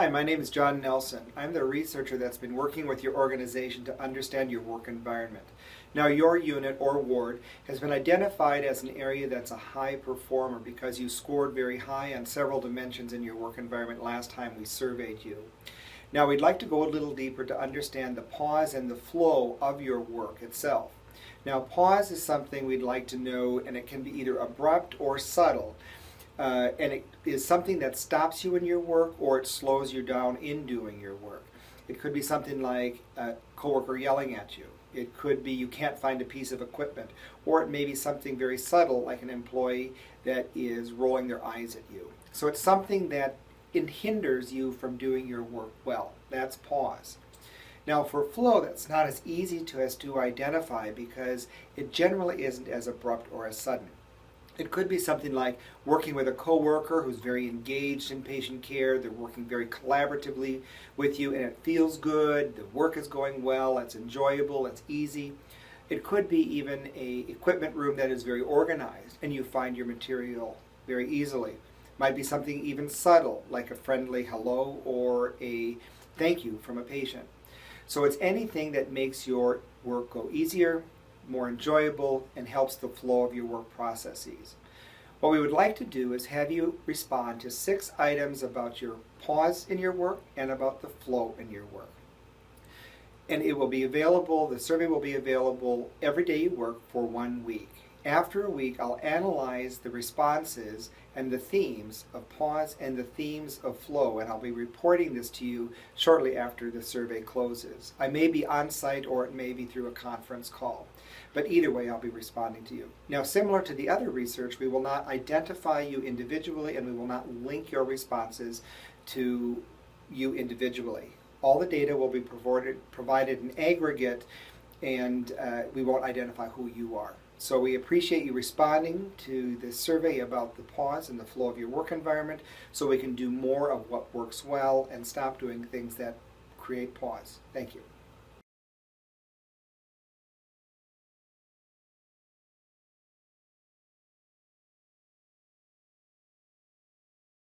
Hi, my name is John Nelson. I'm the researcher that's been working with your organization to understand your work environment. Now, your unit or ward has been identified as an area that's a high performer because you scored very high on several dimensions in your work environment last time we surveyed you. Now, we'd like to go a little deeper to understand the pause and the flow of your work itself. Now, pause is something we'd like to know, and it can be either abrupt or subtle. And it is something that stops you in your work or it slows you down in doing your work. It could be something like a coworker yelling at you. It could be you can't find a piece of equipment. Or it may be something very subtle like an employee that is rolling their eyes at you. So it's something that hinders you from doing your work well. That's pause. Now for flow, that's not as easy to identify because it generally isn't as abrupt or as sudden. It could be something like working with a coworker who's very engaged in patient care. They're working very collaboratively with you and it feels good. The work is going well. It's enjoyable. It's easy. It could be even an equipment room that is very organized and you find your material very easily. Might be something even subtle like a friendly hello or a thank you from a patient. So it's anything that makes your work go easier, more enjoyable, and helps the flow of your work processes. What we would like to do is have you respond to 6 items about your pause in your work and about the flow in your work. And it will be available, the survey will be available every day you work for 1 week. After a week, I'll analyze the responses and the themes of pause and the themes of flow, and I'll be reporting this to you shortly after the survey closes. I may be on site or it may be through a conference call, but either way I'll be responding to you. Now, similar to the other research, we will not identify you individually and we will not link your responses to you individually. All the data will be provided in aggregate and we won't identify who you are. So we appreciate you responding to this survey about the pause and the flow of your work environment so we can do more of what works well and stop doing things that create pause. Thank you.